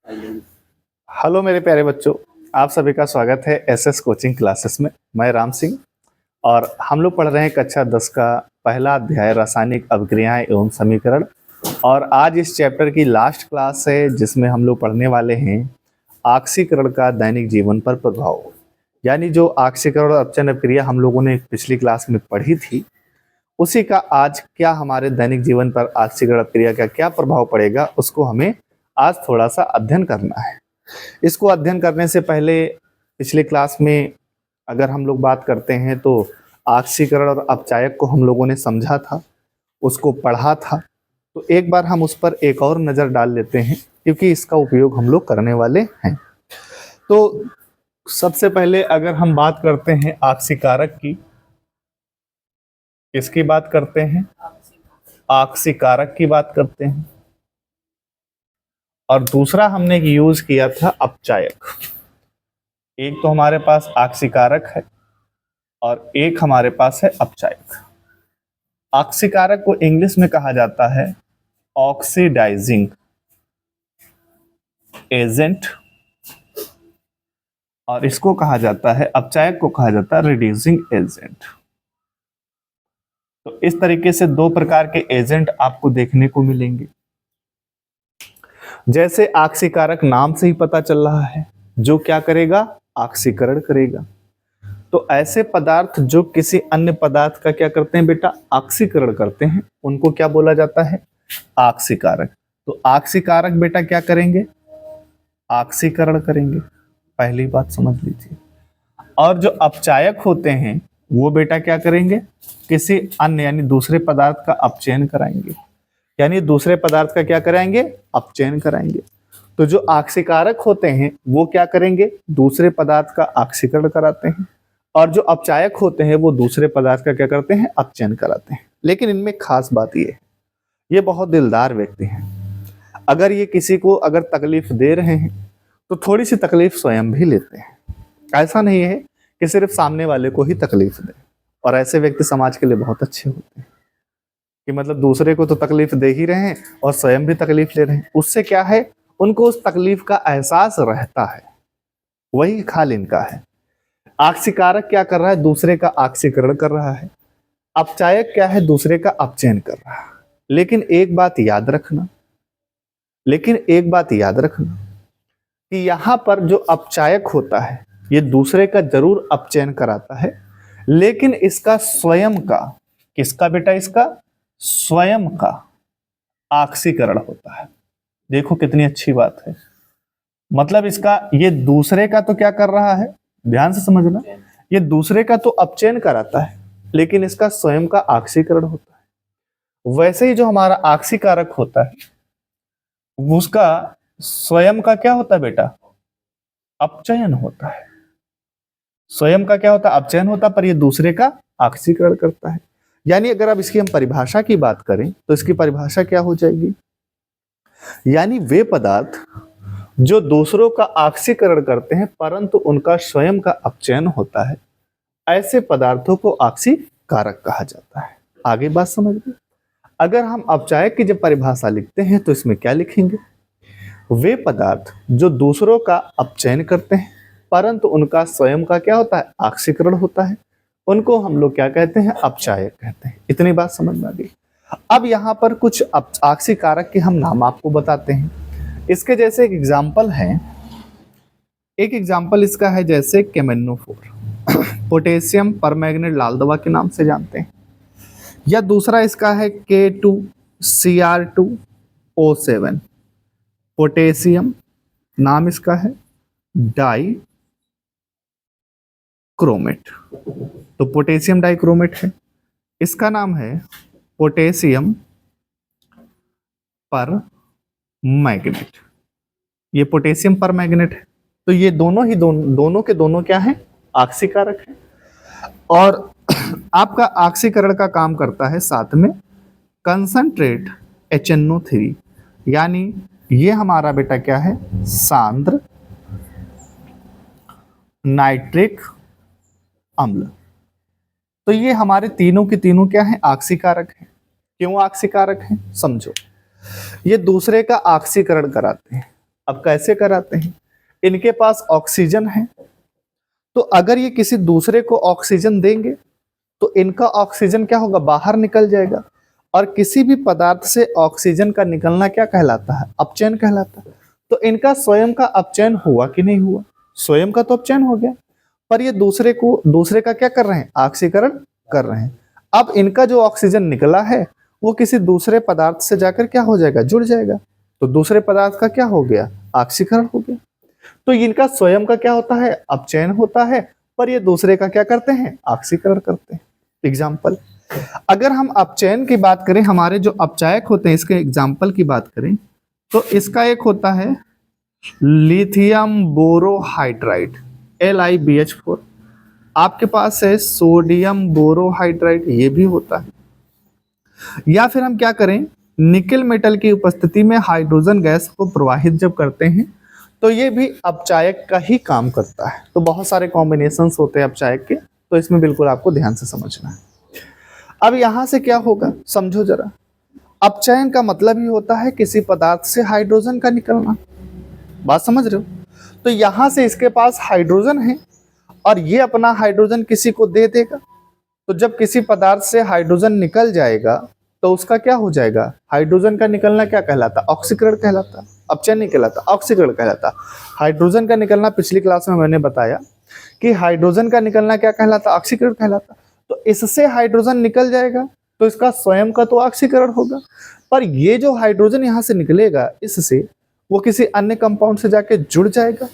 Hello मेरे प्यारे बच्चों, आप सभी का स्वागत है एसएस कोचिंग क्लासेस में। मैं राम सिंह और हम लोग पढ़ रहे हैं कक्षा 10 का पहला अध्याय रासायनिक अभिक्रियाएं एवं समीकरण। और आज इस चैप्टर की लास्ट क्लास है जिसमें हम लोग पढ़ने वाले हैं ऑक्सीकरण का दैनिक जीवन पर प्रभाव। यानी जो ऑक्सीकरण और अपचयन अभिक्रिया हम लोगों ने पिछली क्लास में पढ़ी थी, उसी का आज क्या हमारे दैनिक जीवन पर ऑक्सीकरण अभिक्रिया का क्या प्रभाव पड़ेगा, उसको हमें आज थोड़ा सा अध्ययन करना है। इसको अध्ययन करने से पहले पिछले क्लास में अगर हम लोग बात करते हैं तो ऑक्सीकरण और अपचायक को हम लोगों ने समझा था, उसको पढ़ा था। तो एक बार हम उस पर एक और नज़र डाल लेते हैं क्योंकि इसका उपयोग हम लोग करने वाले हैं। तो सबसे पहले अगर हम बात करते हैं ऑक्सीकारक की, किसकी बात करते हैं? ऑक्सीकारक की बात करते हैं। और दूसरा हमने यूज किया था अपचायक। एक तो हमारे पास ऑक्सीकारक है और एक हमारे पास है अपचायक। ऑक्सीकारक को इंग्लिश में कहा जाता है ऑक्सीडाइजिंग एजेंट और इसको कहा जाता है, अपचायक को कहा जाता है रिड्यूसिंग एजेंट। तो इस तरीके से दो प्रकार के एजेंट आपको देखने को मिलेंगे। जैसे ऑक्सीकारक नाम से ही पता चल रहा है, जो क्या करेगा? ऑक्सीकरण करेगा। तो ऐसे पदार्थ जो किसी अन्य पदार्थ का क्या करते हैं बेटा? ऑक्सीकरण करते हैं, उनको क्या बोला जाता है? ऑक्सीकारक। तो ऑक्सीकारक बेटा क्या करेंगे? ऑक्सीकरण करेंगे। पहली बात समझ लीजिए। और जो अपचायक होते हैं वो बेटा क्या करेंगे? किसी अन्य यानी दूसरे पदार्थ का अपचयन कराएंगे। यानी दूसरे पदार्थ का क्या कराएंगे? अपचयन कराएंगे। तो जो ऑक्सीकारक होते हैं वो क्या करेंगे? दूसरे पदार्थ का ऑक्सीकरण कराते हैं। और जो अपचायक होते हैं वो दूसरे पदार्थ का क्या करते हैं? अपचयन कराते हैं। लेकिन इनमें खास बात ये बहुत दिलदार व्यक्ति हैं। अगर ये किसी को अगर तकलीफ दे रहे हैं तो थोड़ी सी तकलीफ स्वयं भी लेते हैं। ऐसा नहीं है कि सिर्फ सामने वाले को ही तकलीफ दे। और ऐसे व्यक्ति समाज के लिए बहुत अच्छे होते हैं कि मतलब दूसरे को तो तकलीफ दे ही रहे हैं और स्वयं भी तकलीफ ले रहे हैं। उससे क्या है? उनको उस तकलीफ का एहसास रहता है। वही खाल इनका है। ऑक्सीकारक क्या कर रहा है? दूसरे का ऑक्सीकरण कर रहा है। अपचायक क्या है? दूसरे का अपचयन कर रहा है। लेकिन एक बात याद रखना कि यहां पर जो अपचायक होता है ये दूसरे का जरूर अपचयन कराता है, लेकिन इसका स्वयं का, किसका बेटा? इसका स्वयं का ऑक्सीकरण होता है। देखो कितनी अच्छी बात है। मतलब इसका ये दूसरे का तो क्या कर रहा है? ध्यान से समझना, ये दूसरे का तो अपचयन कराता है लेकिन इसका स्वयं का ऑक्सीकरण होता है। वैसे ही जो हमारा ऑक्सीकारक होता है उसका स्वयं का क्या होता है बेटा? अपचयन होता है। स्वयं का क्या होता है? अपचयन होता है, पर ये दूसरे का ऑक्सीकरण करता है। यानी अगर अब इसकी हम परिभाषा की बात करें तो इसकी परिभाषा क्या हो जाएगी? यानी वे पदार्थ जो दूसरों का ऑक्सीकरण करते हैं परंतु उनका स्वयं का अपचयन होता है, ऐसे पदार्थों को ऑक्सीकारक कहा जाता है। आगे बात समझ गए? अगर हम अपचायक की जब परिभाषा लिखते हैं तो इसमें क्या लिखेंगे? वे पदार्थ जो दूसरों का अपचयन करते हैं परंतु उनका स्वयं का क्या होता है? ऑक्सीकरण होता है, उनको हम लोग क्या कहते हैं? अपचायक कहते हैं। इतनी बात समझ में आ गई। अब यहाँ पर कुछ ऑक्सीकारक के हम नाम आपको बताते हैं। इसके जैसे एक एग्जाम्पल है, एक एग्जाम्पल इसका है जैसे केमेनोफोर, पोटेशियम परमैंगनेट लाल दवा के नाम से जानते हैं। या दूसरा इसका है K2Cr2O7, पोटेशियम, नाम इसका है डाई क्रोमेट। तो पोटेशियम डाइक्रोमेट है। इसका नाम है पोटेशियम पर मैग्नेट। ये पोटेशियम पर मैग्नेट है। तो ये दोनों के दोनों क्या है? ऑक्सीकारक है। और आपका ऑक्सीकरण का काम करता है साथ में कंसंट्रेट HNO3, यानी ये हमारा बेटा क्या है? सांद्र नाइट्रिक अम्ल। तो ये हमारे तीनों के तीनों क्या है? ऑक्सीकारक है। क्यों ऑक्सीकारक है? समझो, ये दूसरे का ऑक्सीकरण कराते हैं अब कैसे कराते हैं, इनके पास ऑक्सीजन है, तो अगर ये किसी दूसरे को ऑक्सीजन देंगे तो इनका ऑक्सीजन क्या होगा, बाहर निकल जाएगा। और किसी भी पदार्थ से ऑक्सीजन का निकलना क्या कहलाता है, अपचयन कहलाता है। तो इनका स्वयं का अपचयन हुआ कि नहीं हुआ, स्वयं का तो अपचयन हो गया, पर ये दूसरे का क्या कर रहे हैं, ऑक्सीकरण कर रहे हैं। अब इनका जो ऑक्सीजन निकला है वो किसी दूसरे पदार्थ से जाकर क्या हो जाएगा, जुड़ जाएगा, तो दूसरे पदार्थ का क्या हो गया, ऑक्सीकरण हो गया। तो इनका स्वयं का क्या होता है, अपचयन होता है, पर ये दूसरे का क्या करते हैं, ऑक्सीकरण करते हैं। एग्जाम्पल, अगर हम अपचयन की बात करें, हमारे जो अपचायक होते हैं इसके एग्जाम्पल की बात करें, तो इसका एक होता है लिथियम बोरोहाइड्राइड LiBH4, आपके पास है सोडियम बोरोहाइड्राइड, ये भी होता है। या फिर हम क्या करें, निकेल मेटल की उपस्थिति में हाइड्रोजन गैस को प्रवाहित जब करते हैं तो ये भी अपचायक का ही काम करता है। तो बहुत सारे कॉम्बिनेशंस होते हैं अपचायक के, तो इसमें बिल्कुल आपको ध्यान से समझना है। अब यहां से क्या होगा, समझो जरा, अपचयन का मतलब ही होता है किसी पदार्थ से हाइड्रोजन का निकलना, बात समझ रहे हो। तो यहां से इसके पास हाइड्रोजन है और ये अपना हाइड्रोजन किसी को दे देगा, तो जब किसी पदार्थ से हाइड्रोजन निकल जाएगा तो उसका क्या हो जाएगा, हाइड्रोजन का निकलना क्या कहलाता, ऑक्सीकरण कहलाता, अपचयन नहीं कहलाता, ऑक्सीकरण कहलाता। हाइड्रोजन का निकलना पिछली क्लास में मैंने बताया कि हाइड्रोजन का निकलना क्या कहलाता, ऑक्सीकरण कहलाता। तो इससे हाइड्रोजन निकल जाएगा तो इसका स्वयं का तो ऑक्सीकरण होगा, पर ये जो हाइड्रोजन यहाँ से निकलेगा इससे वो किसी अन्य कंपाउंड से जाके जुड़ जाएगा,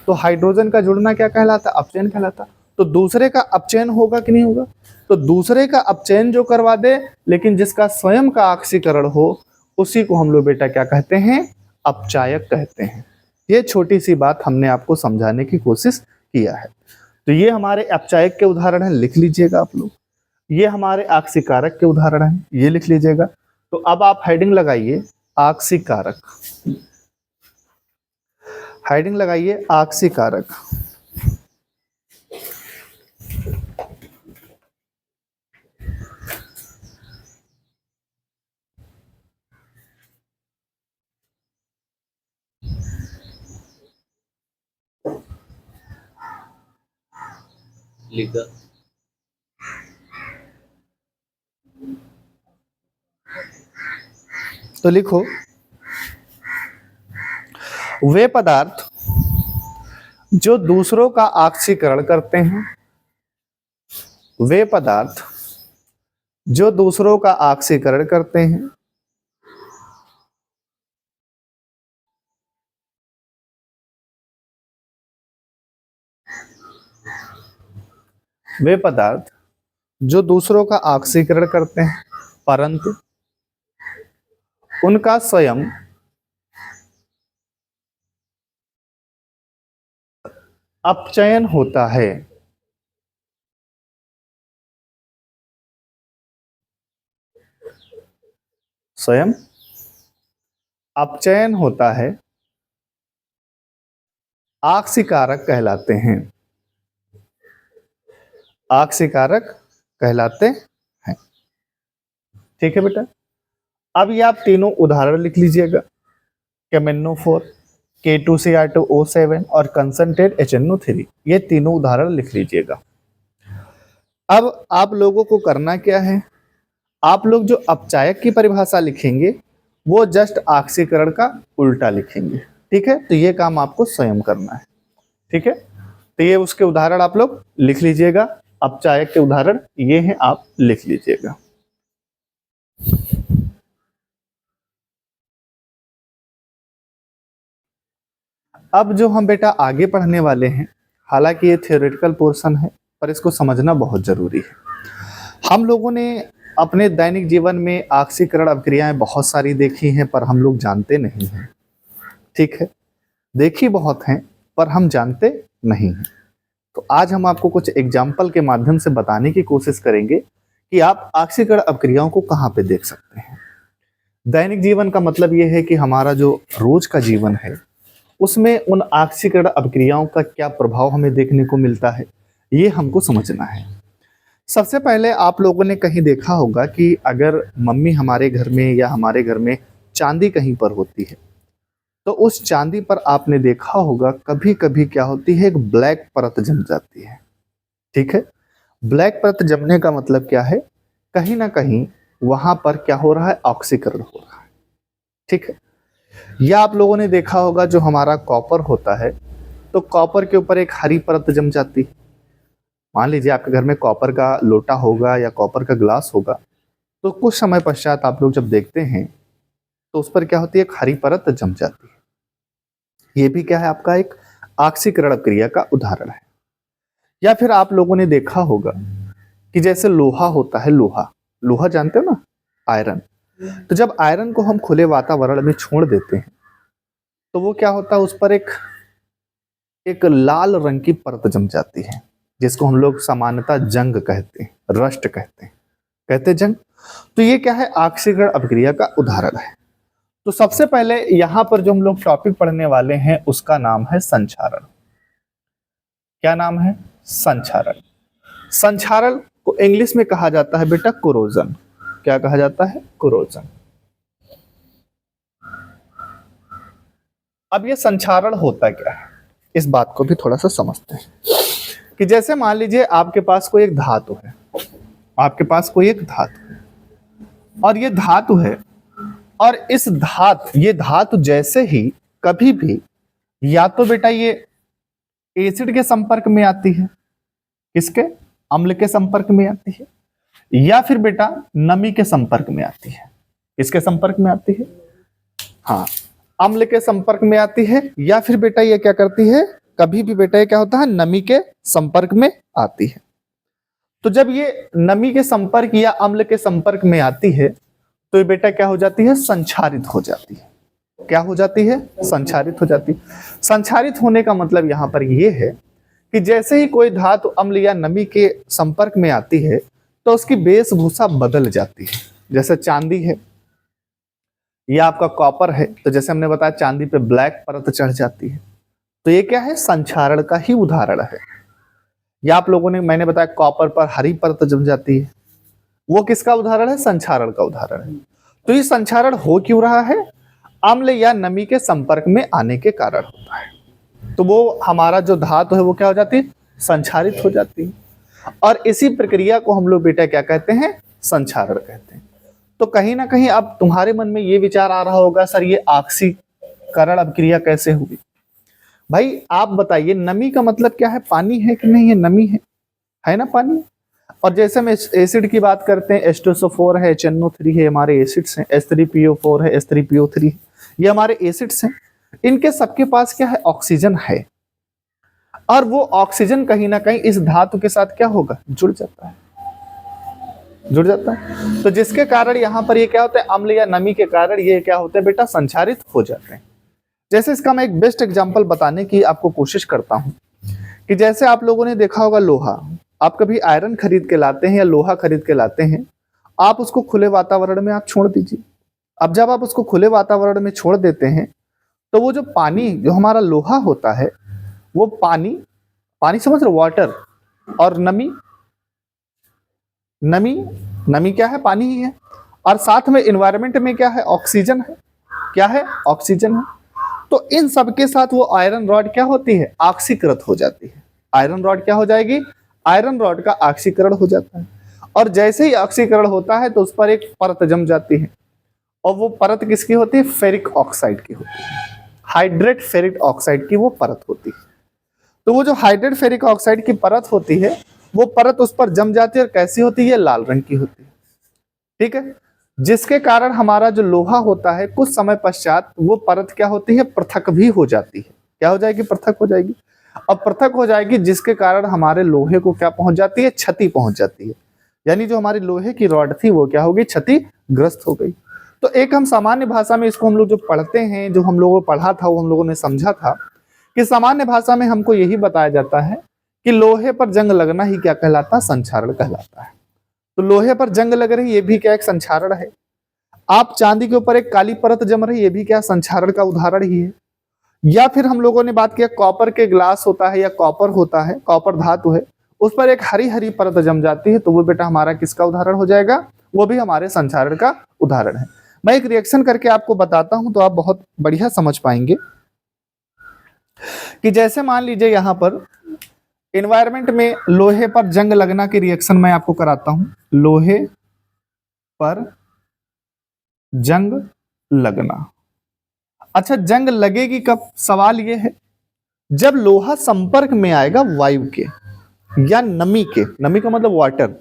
तो हाइड्रोजन का जुड़ना क्या कहलाता, अपचयन कहलाता। तो दूसरे का अपचयन होगा कि नहीं होगा, तो दूसरे का अपचयन जो करवा दे लेकिन जिसका स्वयं का ऑक्सीकरण हो उसी को हम लोग बेटा क्या कहते हैं, अपचायक कहते हैं। ये छोटी सी बात हमने आपको समझाने की कोशिश किया है। तो ये हमारे अपचायक के उदाहरण हैं, लिख लीजिएगा आप लोग। ये हमारे ऑक्सीकारक के उदाहरण हैं, ये लिख लीजिएगा। तो अब आप हेडिंग लगाइए ऑक्सीकारक, हेडिंग लगाइए ऑक्सीकारक। लिखा, तो लिखो, वे पदार्थ जो दूसरों का ऑक्सीकरण करते हैं, वे पदार्थ जो दूसरों का ऑक्सीकरण करते हैं, वे पदार्थ जो दूसरों का ऑक्सीकरण करते हैं परंतु उनका स्वयं अपचयन होता है। स्वयं अपचयन होता है, ऑक्सीकारक कहलाते हैं, ऑक्सीकारक कहलाते हैं। ठीक है बेटा, अब ये आप तीनों उदाहरण लिख लीजिएगा, कैमेनोफोर, K2Cr2O7 और कंसंट्रेट HNO3, ये तीनों उदाहरण लिख लीजिएगा। अब आप लोगों को करना क्या है, आप लोग जो अपचायक की परिभाषा लिखेंगे वो जस्ट ऑक्सीकरण का उल्टा लिखेंगे। ठीक है, तो ये काम आपको स्वयं करना है। ठीक है, तो ये उसके उदाहरण आप लोग लिख लीजिएगा, अपचायक के उदाहरण ये हैं, आप लिख लीजिएगा। अब जो हम बेटा आगे पढ़ने वाले हैं, हालांकि ये थियोरेटिकल पोर्शन है पर इसको समझना बहुत जरूरी है। हम लोगों ने अपने दैनिक जीवन में ऑक्सीकरण अभिक्रियाएं बहुत सारी देखी हैं पर हम लोग जानते नहीं हैं। ठीक है, देखी बहुत हैं पर हम जानते नहीं हैं। तो आज हम आपको कुछ एग्जाम्पल के माध्यम से बताने की कोशिश करेंगे कि आप ऑक्सीकरण अभिक्रियाओं को कहाँ पे देख सकते हैं। दैनिक जीवन का मतलब ये है कि हमारा जो रोज का जीवन है उसमें उन ऑक्सीकरण अभिक्रियाओं का क्या प्रभाव हमें देखने को मिलता है, ये हमको समझना है। सबसे पहले आप लोगों ने कहीं देखा होगा कि अगर मम्मी हमारे घर में या हमारे घर में चांदी कहीं पर होती है तो उस चांदी पर आपने देखा होगा कभी कभी क्या होती है, एक ब्लैक परत जम जाती है। ठीक है, ब्लैक परत जमने का मतलब क्या है, कहीं ना कहीं वहां पर क्या हो रहा है, ऑक्सीकरण हो रहा है। ठीक है, या आप लोगों ने देखा होगा जो हमारा कॉपर होता है, तो कॉपर के ऊपर एक हरी परत जम जाती है। मान लीजिए आपके घर में कॉपर का लोटा होगा या कॉपर का ग्लास होगा, तो कुछ समय पश्चात आप लोग जब देखते हैं तो उस पर क्या होती है, एक हरी परत जम जाती है। ये भी क्या है, आपका एक ऑक्सीकरण क्रिया का उदाहरण है। या फिर आप लोगों ने देखा होगा कि जैसे लोहा होता है, लोहा लोहा जानते हो ना, आयरन। तो जब आयरन को हम खुले वातावरण में छोड़ देते हैं तो वो क्या होता है, उस पर एक एक लाल रंग की परत जम जाती है, जिसको हम लोग सामान्यतः जंग कहते हैं, रस्ट कहते हैं जंग। तो ये क्या है, ऑक्सीकरण अभिक्रिया का उदाहरण है। तो सबसे पहले यहां पर जो हम लोग टॉपिक पढ़ने वाले हैं उसका नाम है संक्षारण। क्या नाम है, संक्षारण। संक्षारण को इंग्लिश में कहा जाता है बेटा कोरोजन। क्या कहा जाता है, कोरोजन। अब ये संक्षारण होता क्या है, इस बात को भी थोड़ा सा समझते हैं। कि जैसे मान लीजिए आपके पास कोई एक धातु है, आपके पास कोई एक धातु है और ये धातु है, और ये धातु जैसे ही कभी भी या तो बेटा ये एसिड के संपर्क में आती है, किसके, अम्ल के संपर्क में आती है, या फिर बेटा नमी के संपर्क में आती है। किसके संपर्क में आती है, हाँ, अम्ल के संपर्क में आती है, या फिर बेटा ये क्या करती है, कभी भी बेटा ये क्या होता है, नमी के संपर्क में आती है। तो जब ये नमी के संपर्क या अम्ल के संपर्क में आती है तो ये बेटा क्या हो जाती है, संक्षारित हो जाती है। क्या हो जाती है, संक्षारित हो जाती है। संक्षारित होने का मतलब यहां पर यह है कि जैसे ही कोई धातु अम्ल या नमी के संपर्क में आती है तो उसकी वेशभूषा बदल जाती है। जैसे चांदी है या आपका कॉपर है, तो जैसे हमने बताया चांदी पे ब्लैक परत चढ़ जाती है, तो ये क्या है, संक्षारण का ही उदाहरण है। या आप लोगों ने, मैंने बताया कॉपर पर हरी परत जम जाती है, वो किसका उदाहरण है, संक्षारण का उदाहरण है। तो ये संक्षारण हो क्यों रहा है, अम्ल या नमी के संपर्क में आने के कारण होता है। तो वो हमारा जो धातु है वो क्या हो जाती है, संक्षारित हो जाती है। और इसी प्रक्रिया को हम लोग बेटा क्या कहते हैं, संक्षारण कहते हैं। तो कहीं ना कहीं अब तुम्हारे मन में ये विचार आ रहा होगा, सर ये ऑक्सीकरण अभिक्रिया कैसे हुई। भाई आप बताइए, नमी का मतलब क्या है, पानी है कि नहीं है, नमी है ना, पानी। और जैसे हम एसिड की बात करते हैं, H2SO4 है, HNO3 है, हमारे एसिड्स हैं, H3PO4 है, H3PO3 है, ये हमारे एसिड्स हैं। इनके सबके पास क्या है, ऑक्सीजन है, और वो ऑक्सीजन कहीं ना कहीं इस धातु के साथ क्या होगा, जुड़ जाता है, जुड़ जाता है। तो जिसके कारण यहाँ पर ये क्या होता है, अम्ल या नमी के कारण ये क्या होता है बेटा, संक्षारित हो जाते हैं। जैसे इसका मैं एक बेस्ट एग्जांपल बताने की आपको कोशिश करता हूं कि जैसे आप लोगों ने देखा होगा लोहा, आप कभी आयरन खरीद के लाते हैं या लोहा खरीद के लाते हैं, आप उसको खुले वातावरण में आप छोड़ दीजिए। अब जब आप उसको खुले वातावरण में छोड़ देते हैं तो वो जो पानी, जो हमारा लोहा होता है, वो पानी समझ रहे, वाटर, और नमी क्या है, पानी ही है, और साथ में एनवायरनमेंट में क्या है, ऑक्सीजन है। क्या है, ऑक्सीजन है। तो इन सब के साथ वो आयरन रॉड क्या होती है, ऑक्सीकृत हो जाती है। आयरन रॉड क्या हो जाएगी, आयरन रॉड का ऑक्सीकरण हो जाता है। और जैसे ही ऑक्सीकरण होता है तो उस पर एक परत जम जाती है, और वो परत किसकी होती है, फेरिक ऑक्साइड की होती है, हाइड्रेट फेरिक ऑक्साइड की वो परत होती है। तो वो जो हाइड्रेट फेरिक ऑक्साइड की परत होती है, वो परत उस पर जम जाती है, और कैसी होती है, लाल रंग की होती है। ठीक है, जिसके कारण हमारा जो लोहा होता है कुछ समय पश्चात वो परत क्या होती है, पृथक भी हो जाती है। क्या हो जाएगी, पृथक हो जाएगी। अब पृथक हो जाएगी जिसके कारण हमारे लोहे को क्या पहुंच जाती है, क्षति पहुंच जाती है। यानी जो हमारी लोहे की रॉड थी वो क्या हो गई, क्षतिग्रस्त हो गई। तो एक हम सामान्य भाषा में इसको हम लोग जो पढ़ते हैं, जो हम लोगों को पढ़ा था, वो हम लोगों ने समझा था कि सामान्य भाषा में हमको यही बताया जाता है कि लोहे पर जंग लगना ही क्या कहलाता है, संक्षारण कहलाता है। तो लोहे पर जंग लग रही, ये भी क्या एक संक्षारण है। आप चांदी के ऊपर एक काली परत जम रही, ये भी क्या संक्षारण का उदाहरण ही है। या फिर हम लोगों ने बात किया कॉपर के ग्लास होता है या कॉपर होता है, कॉपर धातु है, उस पर एक हरी हरी परत जम जाती है, तो वो बेटा हमारा किसका उदाहरण हो जाएगा, वो भी हमारे संक्षारण का उदाहरण है। मैं एक रिएक्शन करके आपको बताता हूं तो आप बहुत बढ़िया समझ पाएंगे कि जैसे मान लीजिए यहां पर एनवायरनमेंट में लोहे पर जंग लगना की रिएक्शन मैं आपको कराता हूं। लोहे पर जंग लगना। अच्छा, जंग लगेगी कब? सवाल यह है जब लोहा संपर्क में आएगा वायु के या नमी के। नमी का मतलब वाटर।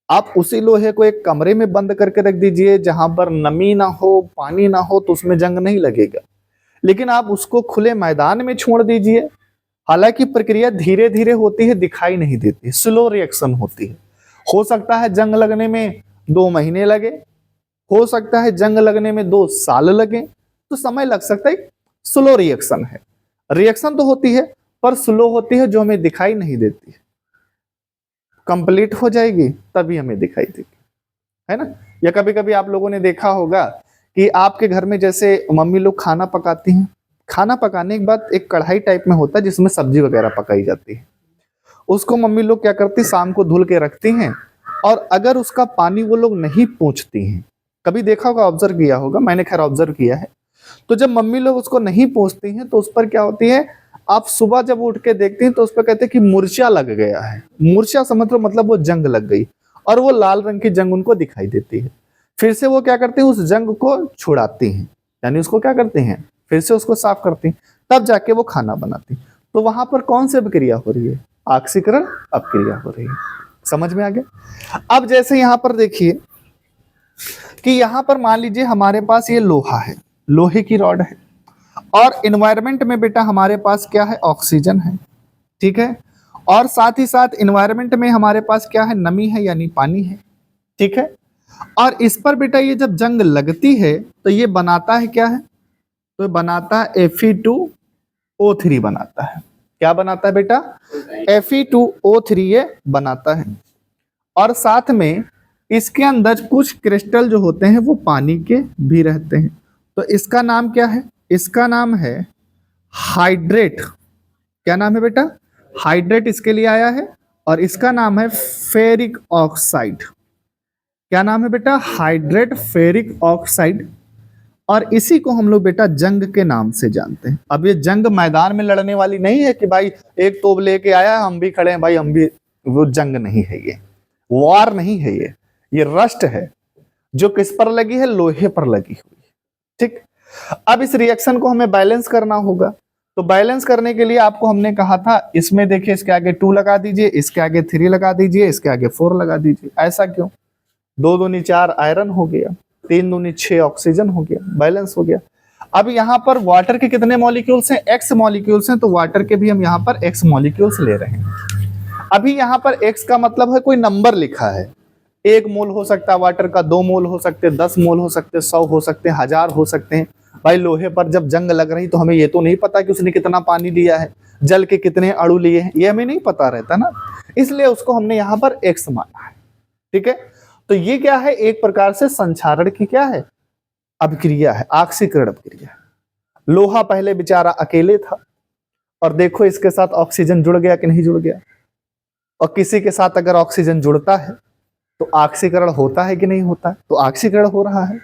आप उसी लोहे को एक कमरे में बंद करके रख दीजिए जहां पर नमी ना हो, पानी ना हो, तो उसमें जंग नहीं लगेगा। लेकिन आप उसको खुले मैदान में छोड़ दीजिए, हालांकि प्रक्रिया धीरे धीरे होती है, दिखाई नहीं देती, स्लो रिएक्शन होती है। हो सकता है जंग लगने में 2 महीने लगे, हो सकता है जंग लगने में 2 साल लगे, तो समय लग सकता है। स्लो रिएक्शन है। रिएक्शन तो होती है पर स्लो होती है, जो हमें दिखाई नहीं देती। कंप्लीट हो जाएगी तभी हमें दिखाई देगी, है ना। या कभी कभी आप लोगों ने देखा होगा कि आपके घर में जैसे मम्मी लोग खाना पकाती हैं, खाना पकाने के बाद एक कढ़ाई टाइप में होता है जिसमें सब्जी वगैरह पकाई जाती है। उसको मम्मी लोग क्या करती, शाम को धुल के रखती हैं, और अगर उसका पानी वो लोग नहीं पूछती हैं, कभी देखा होगा, ऑब्जर्व किया होगा, मैंने खैर ऑब्जर्व किया है, तो जब मम्मी लोग उसको नहीं पूछती हैं तो उस पर क्या होती है, आप सुबह जब उठ के देखते हैं तो उस पर कहते हैं कि मूर्छा लग गया है। मूर्छा समझ लो मतलब वो जंग लग गई, और वो लाल रंग की जंग उनको दिखाई देती है। फिर से वो क्या करते हैं, उस जंग को छुड़ाती हैं, यानी उसको क्या करते हैं, फिर से उसको साफ करती हैं, तब जाके वो खाना बनाती। तो वहां पर कौन सी अभिक्रिया हो रही है? ऑक्सीकरण अभिक्रिया हो रही है। समझ में आ गया? अब जैसे यहां पर देखिए कि यहां पर मान लीजिए हमारे पास ये लोहा है, लोहे की रॉड है, और एनवायरनमेंट में बेटा हमारे पास क्या है, ऑक्सीजन है, ठीक है, और साथ ही साथ एनवायरनमेंट में हमारे पास क्या है, नमी है यानी पानी है, ठीक है। और इस पर बेटा ये जब जंग लगती है तो ये बनाता है क्या है, तो बनाता है Fe2O3 बनाता है। क्या बनाता है बेटा? Fe2O3 ये बनाता है, और साथ में इसके अंदर कुछ क्रिस्टल जो होते हैं वो पानी के भी रहते हैं। तो इसका नाम क्या है? इसका नाम है हाइड्रेट। क्या नाम है बेटा? हाइड्रेट इसके लिए आया है, और इसका नाम है फेरिक ऑक्साइड। क्या नाम है बेटा? Hydrate ferric oxide. और इसी को हम लोग बेटा जंग के नाम से जानते हैं। अब ये जंग मैदान में लड़ने वाली नहीं है कि भाई एक तोप लेके आया हम भी खड़े हैं भाई हम भी, वो जंग नहीं है, ये वार नहीं है, ये रस्ट है जो किस पर लगी है, लोहे पर लगी हुई है, ठीक। अब इस रिएक्शन को हमें बैलेंस करना होगा, तो बैलेंस करने के लिए आपको हमने कहा था इसमें देखिए इसके आगे 2 लगा दीजिए, इसके आगे 3 लगा दीजिए, इसके आगे 4 लगा दीजिए। ऐसा क्यों? 2 दूनी 4 आयरन हो गया, 3 दूनी 6 ऑक्सीजन हो गया, बैलेंस हो गया। अब यहाँ पर वाटर के कितने मॉलिक्यूल्स हैं? X मॉलिक्यूल्स हैं, तो वाटर के भी हम यहाँ पर X मॉलिक्यूल्स ले रहे हैं। अभी यहाँ पर X का मतलब है कोई नंबर लिखा है, 1 मोल हो सकता है वाटर का, 2 मोल हो सकते, 10 मोल हो सकते, 100 हो सकते, 1000 हो सकते हैं। भाई लोहे पर जब जंग लग रही तो हमें ये तो नहीं पता कि उसने कितना पानी लिया है, जल के कितने अणु लिए हैं, ये हमें नहीं पता रहता ना, इसलिए उसको हमने यहाँ पर X माना है, ठीक है। तो ये क्या है? एक प्रकार से संक्षारण की क्या है, अभिक्रिया है, ऑक्सीकरण अभिक्रिया। लोहा पहले बेचारा अकेले था, और देखो इसके साथ ऑक्सीजन जुड़ गया कि नहीं जुड़ गया, और किसी के साथ अगर ऑक्सीजन जुड़ता है तो ऑक्सीकरण होता है कि नहीं होता है, तो ऑक्सीकरण हो रहा है।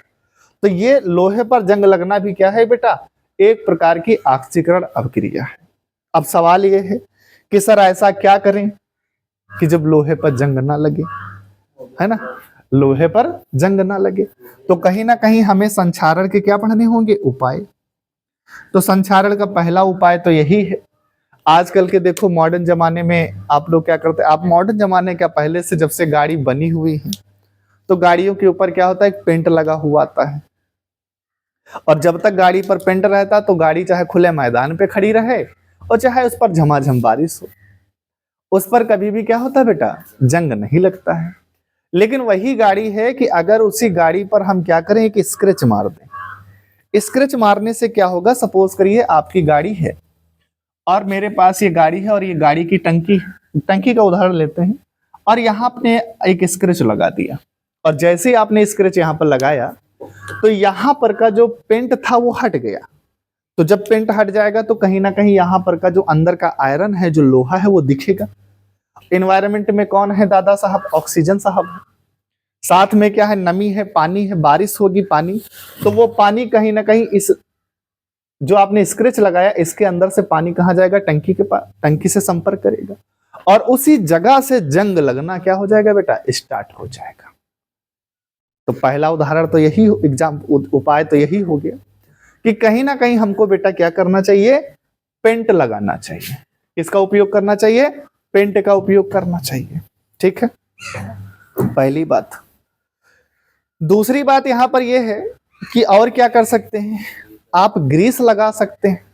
तो ये लोहे पर जंग लगना भी क्या है बेटा? एक प्रकार की ऑक्सीकरण अभिक्रिया है। अब सवाल ये है कि सर ऐसा क्या करें कि जब लोहे पर जंग ना लगे, है ना, लोहे पर जंग ना लगे, तो कहीं ना कहीं हमें संक्षारण के क्या पढ़ने होंगे? उपाय। तो संक्षारण का पहला उपाय तो यही है। आजकल के देखो मॉडर्न जमाने में आप लोग क्या करते हैं, आप मॉडर्न जमाने का पहले से जब से गाड़ी बनी हुई है तो गाड़ियों के ऊपर क्या होता है, एक पेंट लगा हुआ आता है, और जब तक गाड़ी पर पेंट रहता तो गाड़ी चाहे खुले मैदान पे खड़ी रहे और चाहे उस पर झमाझम बारिश हो, उस पर कभी भी क्या होता है बेटा? जंग नहीं लगता है। लेकिन वही गाड़ी है कि अगर उसी गाड़ी पर हम क्या करें, एक स्क्रैच मार दें। स्क्रैच मारने से क्या होगा? सपोज करिए आपकी गाड़ी है और मेरे पास ये गाड़ी है, और ये गाड़ी की टंकी का उदाहरण लेते हैं, और यहाँ आपने एक स्क्रैच लगा दिया, और जैसे ही आपने स्क्रैच यहाँ पर लगाया तो यहाँ पर का जो पेंट था वो हट गया। तो जब पेंट हट जाएगा तो कहीं ना कहीं यहाँ पर का जो अंदर का आयरन है, जो लोहा है, वो दिखेगा। एनवायरनमेंट में कौन है दादा साहब? ऑक्सीजन साहब है। साथ में क्या है, नमी है, पानी है, बारिश होगी पानी, तो वो पानी कहीं ना कहीं इस जो आपने स्क्रैच लगाया इसके अंदर से पानी कहाँ जाएगा, टंकी के पास, टंकी से संपर्क करेगा और उसी जगह से जंग लगना क्या हो जाएगा बेटा, स्टार्ट हो जाएगा। तो पहला उदाहरण तो यही उपाय तो यही हो गया कि कहीं ना कहीं हमको बेटा क्या करना चाहिए, पेंट लगाना चाहिए। किसका उपयोग करना चाहिए, पेंट का उपयोग करना चाहिए। ठीक है, पहली बात। दूसरी बात यहां पर यह है कि और क्या कर सकते हैं, आप ग्रीस लगा सकते हैं।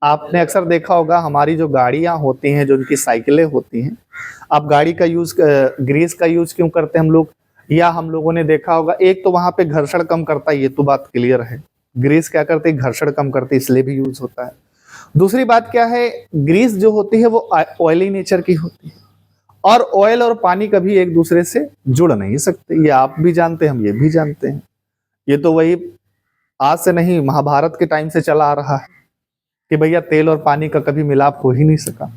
आपने अक्सर देखा होगा हमारी जो गाड़ियां होती हैं, जो उनकी साइकिलें होती हैं, आप गाड़ी का यूज, ग्रीस का यूज क्यों करते हैं हम लोग, या हम लोगों ने देखा होगा, एक तो वहां पे घर्षण कम करता है, ये तो बात क्लियर है, ग्रीस क्या करती है, घर्षण कम करती है, इसलिए भी यूज होता है। दूसरी बात क्या है, ग्रीस जो होती है वो ऑयली नेचर की होती है और ऑयल और पानी कभी एक दूसरे से जुड़ नहीं सकते, ये आप भी जानते हैं, हम ये भी जानते हैं। ये तो वही आज से नहीं, महाभारत के टाइम से चला आ रहा है कि भैया तेल और पानी का कभी मिलाप हो ही नहीं सका।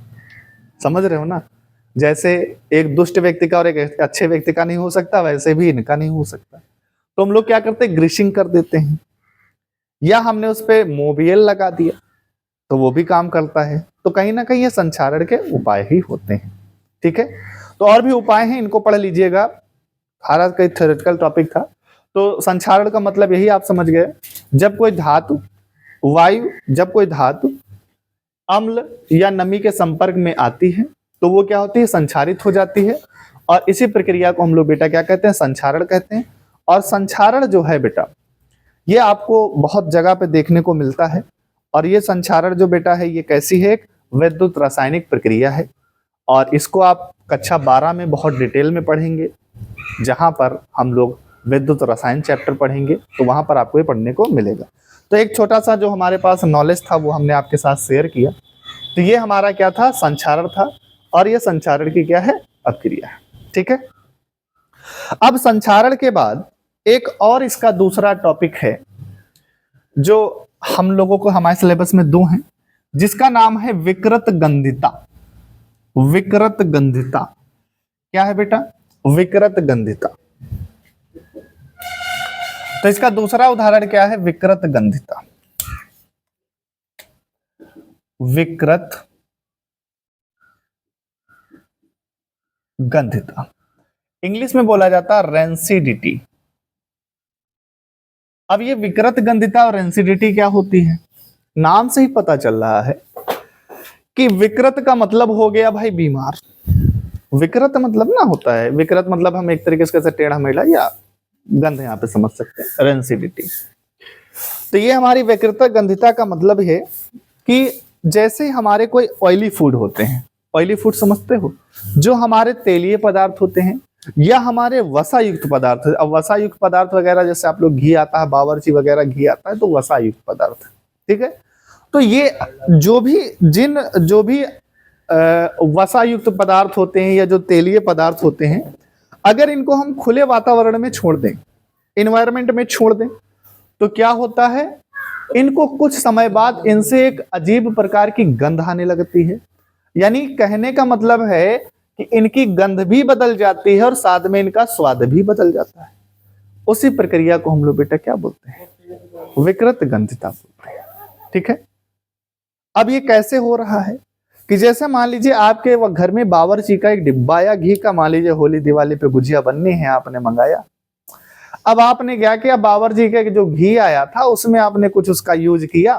समझ रहे हो ना, जैसे एक दुष्ट व्यक्ति का और एक अच्छे व्यक्ति का नहीं हो सकता, वैसे भी इनका नहीं हो सकता। तो हम लोग क्या करते हैं, ग्रीसिंग कर देते हैं, या हमने उस पर मोबियल लगा दिया तो वो भी काम करता है। तो कहीं ना कहीं ये संक्षारण के उपाय ही होते हैं। ठीक है, तो और भी उपाय हैं, इनको पढ़ लीजिएगा, भारत का थ्योरेटिकल टॉपिक था। तो संक्षारण का मतलब यही आप समझ गए, जब कोई धातु वायु, जब कोई धातु अम्ल या नमी के संपर्क में आती है तो वो क्या होती है, संक्षारित हो जाती है। और इसी प्रक्रिया को हम लोग बेटा क्या कहते हैं, संक्षारण कहते हैं। और संक्षारण जो है बेटा, ये आपको बहुत जगह पे देखने को मिलता है। और ये संक्षारण जो बेटा है, ये कैसी है, एक विद्युत रासायनिक प्रक्रिया है। और इसको आप कक्षा 12 में बहुत डिटेल में पढ़ेंगे, जहां पर हम लोग विद्युत रसायन चैप्टर पढ़ेंगे, तो वहां पर आपको ये पढ़ने को मिलेगा। तो एक छोटा सा जो हमारे पास नॉलेज था वो हमने आपके साथ शेयर किया। तो ये हमारा क्या था, संक्षारण था, और ये संक्षारण की क्या है, अपक्रिया है। ठीक है, अब संक्षारण के बाद एक और इसका दूसरा टॉपिक है जो हम लोगों को हमारे सिलेबस में दो हैं, जिसका नाम है विकृत गंधिता। विकृत गंधिता क्या है बेटा, विकृत गंधिता। तो इसका दूसरा उदाहरण क्या है, विकृत गंधिता। विकृत गंधिता इंग्लिश में बोला जाता है रेंसिडिटी। अब ये विकृत गंधिता और रेंसिडिटी क्या होती है, नाम से ही पता चल रहा है कि विकृत का मतलब हो गया भाई बीमार। विकृत मतलब ना होता है, विकृत मतलब हम एक तरीके से टेढ़ा मेढ़ा या गंध यहाँ पे समझ सकते हैं, रेंसिडिटी। तो ये हमारी विकृत गंधिता का मतलब है कि जैसे हमारे कोई ऑयली फूड होते हैं, ऑयली फूड समझते हो, जो हमारे तेलीय पदार्थ होते हैं या हमारे वसा युक्त पदार्थ। अब वसा युक्त पदार्थ वगैरह जैसे आप लोग घी आता है, बावर्ची वगैरह घी आता है, तो वसा युक्त पदार्थ। ठीक है, तो ये जो भी वसा युक्त पदार्थ होते हैं या जो तेलीय पदार्थ होते हैं, अगर इनको हम खुले वातावरण में छोड़ दें, इन्वायरमेंट में छोड़ दें, तो क्या होता है, इनको कुछ समय बाद इनसे एक अजीब प्रकार की गंध आने लगती है। यानी कहने का मतलब है कि इनकी गंध भी बदल जाती है और साथ में इनका स्वाद भी बदल जाता है। उसी प्रक्रिया को हम लोग बेटा क्या बोलते हैं, विकृत गंधिता बोलते हैं। ठीक है, अब ये कैसे हो रहा है कि जैसे मान लीजिए आपके घर में बावर्ची का एक डिब्बा या घी का, मान लीजिए होली दिवाली पे गुजिया बननी है, आपने मंगाया। अब आपने क्या किया, बावर्ची का जो घी आया था उसमें आपने कुछ उसका यूज किया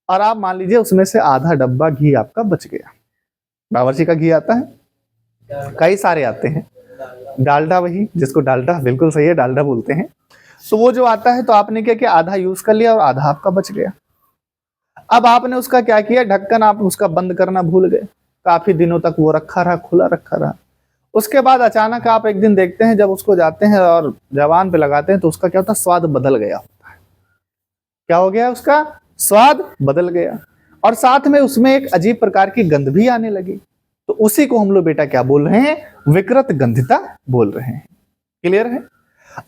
और आप मान लीजिए उसमें से आधा डब्बा घी आपका बच गया। बावर्ची का घी आता है, कई सारे आते हैं, डालडा, वही जिसको डालडा, बिल्कुल सही है, डालडा बोलते हैं। तो वो जो आता है, तो आपने क्या किया, आधा यूज कर लिया और आधा आपका बच गया। अब आपने उसका क्या किया, ढक्कन आप उसका बंद करना भूल गए, काफी दिनों तक वो रखा रहा, खुला रखा रहा। उसके बाद अचानक आप एक दिन देखते हैं, जब उसको जाते हैं और जबान पे लगाते हैं, तो उसका क्या होता है, स्वाद बदल गया होता है। क्या हो गया, उसका स्वाद बदल गया और साथ में उसमें एक अजीब प्रकार की गंध भी आने लगी। तो उसी को हम लोग बेटा क्या बोल रहे हैं, विकृत गंधिता बोल रहे हैं। क्लियर है।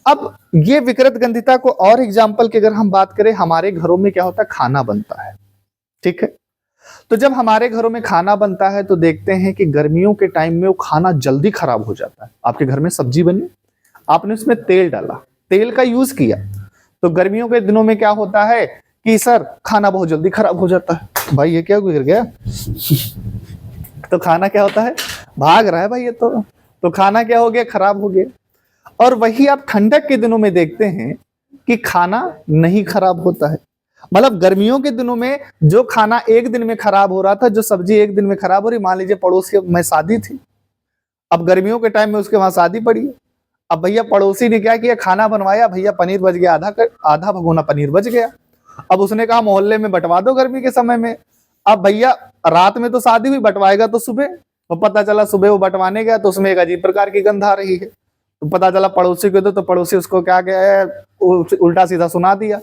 अब ये विकृत गंधिता को और एग्जाम्पल की अगर हम बात करें, हमारे घरों में क्या होता है, खाना बनता है। ठीक है, तो जब हमारे घरों में खाना बनता है तो देखते हैं कि गर्मियों के टाइम में वो खाना जल्दी खराब हो जाता है। आपके घर में सब्जी बनी, आपने उसमें तेल डाला, तेल का यूज किया, तो गर्मियों के दिनों में क्या होता है कि सर खाना बहुत जल्दी खराब हो जाता है। भाई ये क्या गिर गया तो खाना क्या होता है, भाग रहा है भाई ये तो खाना क्या हो गया, खराब हो गया। और वही आप ठंडक के दिनों में देखते हैं कि खाना नहीं खराब होता है। मतलब गर्मियों के दिनों में जो खाना एक दिन में खराब हो रहा था, जो सब्जी एक दिन में खराब हो रही, मान लीजिए पड़ोस के में शादी थी, अब गर्मियों के टाइम में उसके वहां शादी पड़ी, अब भैया पड़ोसी ने क्या किया, खाना बनवाया, भैया पनीर बच गया, आधा भगोना पनीर बच गया। अब उसने कहा मोहल्ले में बंटवा दो गर्मी के समय में। अब भैया रात में तो शादी हुई, बंटवाएगा तो सुबह, तो पता चला सुबह वो बंटवाने गया तो उसमें एक अजीब प्रकार की गंध आ रही है। तो पता चला पड़ोसी को दो, तो पड़ोसी उसको क्या गया है, उल्टा सीधा सुना दिया,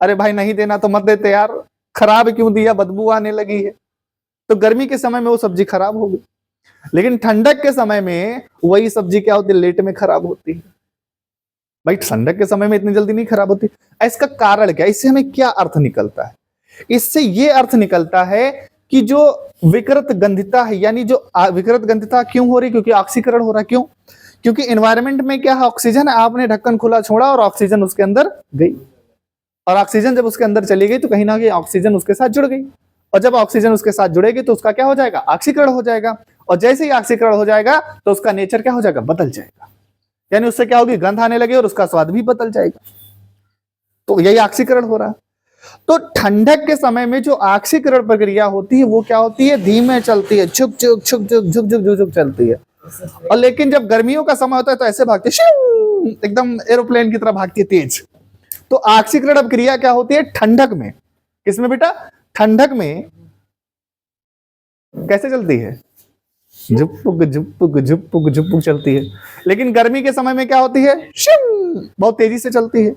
अरे भाई नहीं देना तो मत देते यार, खराब क्यों दिया, बदबू आने लगी है। तो गर्मी के समय में वो सब्जी खराब हो गई। लेकिन ठंडक के समय में वही सब्जी क्या होती है, लेट में खराब होती है। भाई ठंडक के समय में इतनी जल्दी नहीं खराब होती। इसका कारण क्या, इससे हमें क्या अर्थ निकलता है, इससे ये अर्थ निकलता है कि जो विकृत गंधिता है, यानी जो विकृत गंधिता क्यों हो रही, क्योंकि ऑक्सीकरण हो रहा है। क्यों, क्योंकि एनवायरमेंट में क्या है, ऑक्सीजन, आपने ढक्कन खुला छोड़ा और ऑक्सीजन उसके अंदर गई, और ऑक्सीजन जब उसके अंदर चली गई तो कहीं ना कहीं ऑक्सीजन उसके साथ जुड़ गई, और जब ऑक्सीजन उसके साथ जुड़ेगी तो उसका क्या हो जाएगा, ऑक्सीकरण हो जाएगा। और जैसे ही ऑक्सीकरण हो जाएगा तो उसका नेचर क्या हो जाएगा, बदल जाएगा, यानी उससे क्या होगी, गंध आने लगी और उसका स्वाद भी बदल जाएगा। तो यही ऑक्सीकरण हो रहा है। तो ठंडक के समय में जो ऑक्सीकरण प्रक्रिया होती है वो क्या होती है, धीमे चलती है, छुक छुक छुक छुक झुक झुक झुक झुक चलती है। और लेकिन जब गर्मियों का समय होता है तो ऐसे भागती है, एकदम एरोप्लेन की तरह भागती है तेज। तो ऑक्सीकरण अब क्रिया क्या होती है ठंडक में, किसमें बेटा, ठंडक में कैसे चलती है, झुपुक झुपुक झुपुक झुपुक चलती है। लेकिन गर्मी के समय में क्या होती है, शिम, बहुत तेजी से चलती है।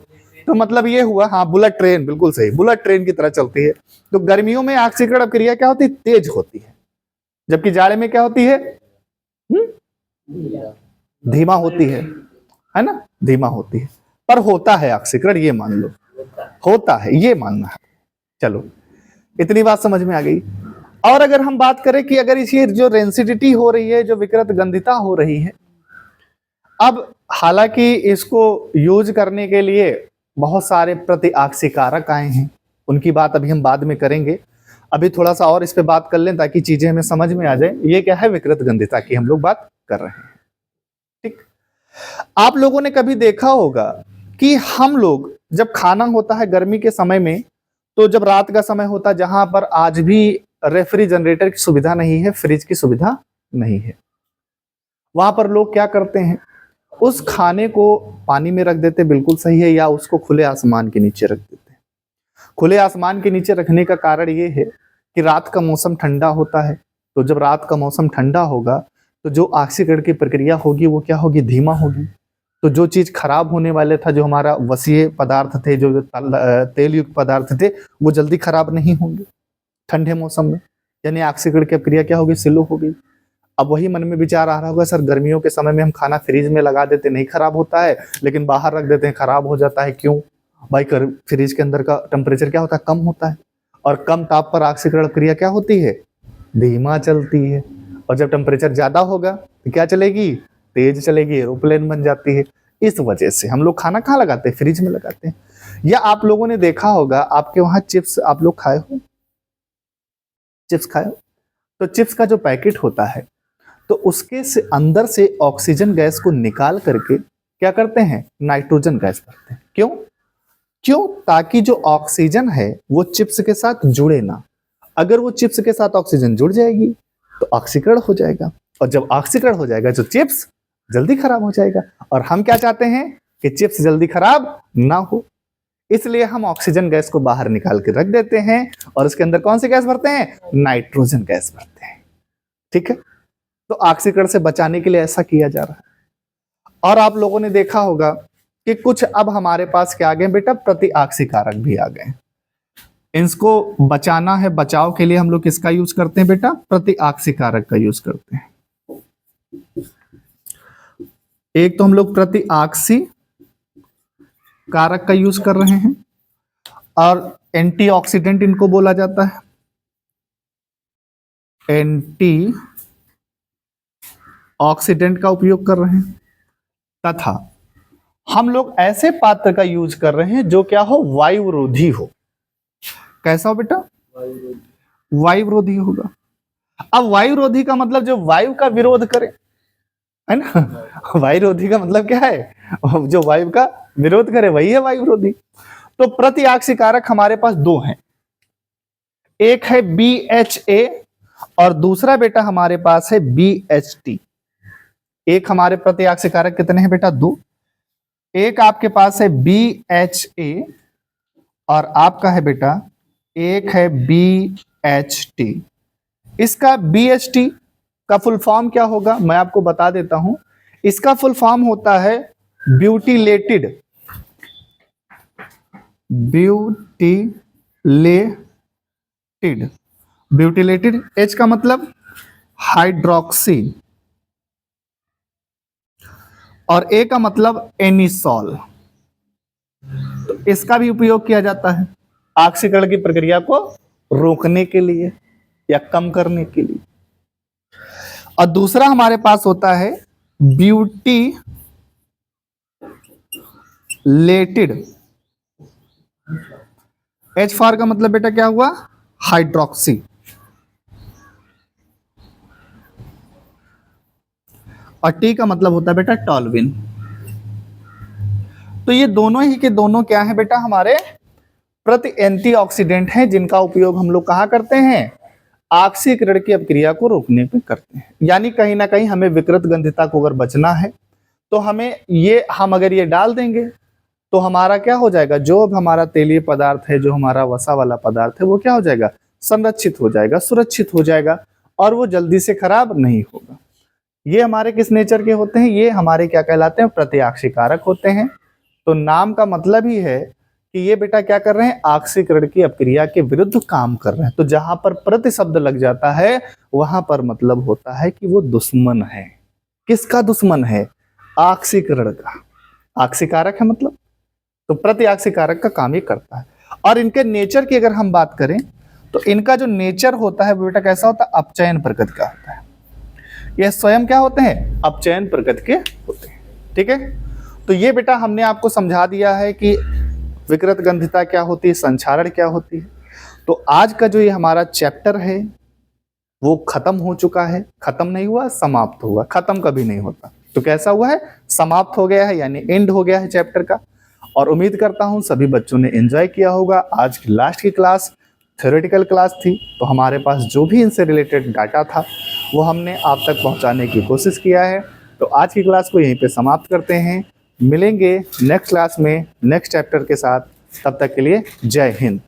तो मतलब ये हुआ, हाँ बुलेट ट्रेन, बिल्कुल सही, बुलेट ट्रेन की तरह चलती है। तो गर्मियों में ऑक्सीकरण क्रिया क्या होती है, तेज होती है, जबकि जाड़े में क्या होती है, धीमा होती है ना, धीमा होती है। पर होता है ऑक्सीकरण, ये मान लो, होता है, ये मानना है। चलो इतनी बात समझ में आ गई। और अगर हम बात करें कि अगर इसी जो रेंसिडिटी हो रही है, जो विकृत गंधिता हो रही है, अब हालांकि इसको यूज करने के लिए बहुत सारे प्रतिऑक्सीकारक आए हैं, उनकी बात अभी हम बाद में करेंगे। अभी थोड़ा सा और इस पे बात कर लें ताकि चीजें हमें समझ में आ जाए। ये क्या है, विकृत गंधिता की हम लोग बात कर रहे हैं। ठीक, आप लोगों ने कभी देखा होगा कि हम लोग जब खाना होता है गर्मी के समय में, तो जब रात का समय होता है, जहां पर आज भी रेफ्रिजरेटर की सुविधा नहीं है, फ्रिज की सुविधा नहीं है, वहां पर लोग क्या करते हैं, उस खाने को पानी में रख देते, बिल्कुल सही है, या उसको खुले आसमान के नीचे रख देते हैं। खुले आसमान के नीचे रखने का कारण ये है कि रात का मौसम ठंडा होता है, तो जब रात का मौसम ठंडा होगा तो जो ऑक्सीकरण की प्रक्रिया होगी वो क्या होगी, धीमा होगी। तो जो चीज खराब होने वाले था, जो हमारा वसीय पदार्थ थे, जो तेल युक्त पदार्थ थे, वो जल्दी खराब नहीं होंगे ठंडे मौसम में, यानी ऑक्सीकरण की क्रिया क्या होगी, स्लो हो गई। अब वही मन में विचार आ रहा होगा, सर गर्मियों के समय में हम खाना फ्रिज में लगा देते नहीं खराब होता है, लेकिन बाहर रख देते हैं खराब हो जाता है, क्यों? भाई फ्रिज के अंदर का टेम्परेचर क्या होता है, कम होता है, और कम ताप पर ऑक्सीकरण क्रिया क्या होती है, धीमा चलती है। और जब टेम्परेचर ज्यादा होगा तो क्या चलेगी, तेज चलेगी, एरोप्लेन बन जाती है। इस वजह से हम लोग खाना कहाँ लगाते हैं, फ्रिज में लगाते हैं। या आप लोगों ने देखा होगा, आपके वहां चिप्स आप लोग खाए हो, चिप्स खाए हो, तो चिप्स का जो पैकेट होता है, तो उसके से अंदर से ऑक्सीजन गैस को निकाल करके क्या करते हैं, नाइट्रोजन गैस करते हैं। क्यों? क्यों? ताकि जो ऑक्सीजन है वो चिप्स के साथ जुड़े ना। अगर वो चिप्स के साथ ऑक्सीजन जुड़ जाएगी तो ऑक्सीकरण हो जाएगा, और जब ऑक्सीकरण हो जाएगा तो चिप्स जल्दी खराब हो जाएगा। और हम क्या चाहते हैं कि चिप्स जल्दी खराब ना हो, इसलिए हम ऑक्सीजन गैस को बाहर निकाल के रख देते हैं, और उसके अंदर कौन सी गैस भरते हैं, नाइट्रोजन गैस भरते हैं। ठीक है, तो ऑक्सीकरण से बचाने के लिए ऐसा किया जा रहा है। और आप लोगों ने देखा होगा कि कुछ अब हमारे पास क्या आ गए बेटा, प्रतिऑक्सीकारक भी आ गए। इनको बचाना है, बचाव के लिए हम लोग किसका यूज करते हैं बेटा, प्रतिऑक्सीकारक का यूज करते हैं। एक तो हम लोग प्रतिऑक्सी कारक का यूज कर रहे हैं, और एंटीऑक्सीडेंट इनको बोला जाता है, एंटी ऑक्सीडेंट का उपयोग कर रहे हैं। तथा हम लोग ऐसे पात्र का यूज कर रहे हैं जो क्या हो, वायुरोधी हो। कैसा हो बेटा, वायुरोधी होगा। अब वायुरोधी का मतलब जो वायु का विरोध करे, है ना। वायुरोधी का मतलब क्या है, जो वायु का विरोध करे वही है वायुरोधी। तो प्रतिआक्सी कारक हमारे पास दो हैं, एक है BHA और दूसरा बेटा हमारे पास है BHT। एक हमारे प्रतिआक्सी कारक कितने हैं बेटा, दो। एक आपके पास है BHA और आपका है बेटा एक है BHT। इसका BHT का फुल फॉर्म क्या होगा, मैं आपको बता देता हूं। इसका फुल फॉर्म होता है ब्यूटिलेटेड, ब्यूटिलेटेड। H का मतलब हाइड्रोक्सी और A का मतलब एनिसॉल। तो इसका भी उपयोग किया जाता है ऑक्सीकरण की प्रक्रिया को रोकने के लिए या कम करने के लिए। और दूसरा हमारे पास होता है ब्यूटिलेटेड। H फॉर का मतलब बेटा क्या हुआ, हाइड्रोक्सी। और T का मतलब होता है बेटा टॉल्विन। तो ये दोनों ही के दोनों क्या है बेटा, हमारे प्रति एंटीऑक्सीडेंट हैं, जिनका उपयोग हम लोग कहाँ करते हैं, ऑक्सीकरण की अभिक्रिया को रोकने पे करते हैं। यानी कहीं ना कहीं हमें विकृत गंधिता को अगर बचना है तो हमें ये, हम अगर ये डाल देंगे तो हमारा क्या हो जाएगा, जो हमारा तेलीय पदार्थ है, जो हमारा वसा वाला पदार्थ है, वो क्या हो जाएगा, संरक्षित हो जाएगा, सुरक्षित हो जाएगा और वो जल्दी से खराब नहीं होगा। ये हमारे किस नेचर के होते हैं, ये हमारे क्या कहलाते हैं, प्रतिआक्सी कारक होते हैं। तो नाम का मतलब ही है कि ये बेटा क्या कर रहे हैं, ऑक्सीकरण की अपक्रिया के विरुद्ध काम कर रहे हैं। तो जहां पर प्रति शब्द लग जाता है वहां पर मतलब होता है कि वो दुश्मन है। किसका दुश्मन है, ऑक्सीकरण का। ऑक्सीकारक है मतलब, तो प्रतिआक्सीकारक का काम ये करता है। और इनके नेचर की अगर हम बात करें तो इनका जो नेचर होता है वो बेटा कैसा होता है, अपचयन प्रकृति का होता है। ये स्वयं क्या होते हैं, अपचयन प्रकृति के होते हैं। ठीक है, तो ये बेटा हमने आपको समझा दिया है कि विकृत गंधिता क्या होती है, संक्षारण क्या होती है। तो आज का जो ये हमारा चैप्टर है वो खत्म हो चुका है। खत्म नहीं हुआ, समाप्त हुआ। खत्म कभी नहीं होता, तो कैसा हुआ है, समाप्त हो गया है, यानी एंड हो गया है चैप्टर का। और उम्मीद करता हूं सभी बच्चों ने एंजॉय किया होगा। आज की लास्ट की क्लास थ्योरेटिकल क्लास थी, तो हमारे पास जो भी इनसे रिलेटेड डाटा था वो हमने आप तक पहुंचाने की कोशिश किया है। तो आज की क्लास को यहीं पे समाप्त करते हैं। मिलेंगे नेक्स्ट क्लास में नेक्स्ट चैप्टर के साथ। तब तक के लिए जय हिंद।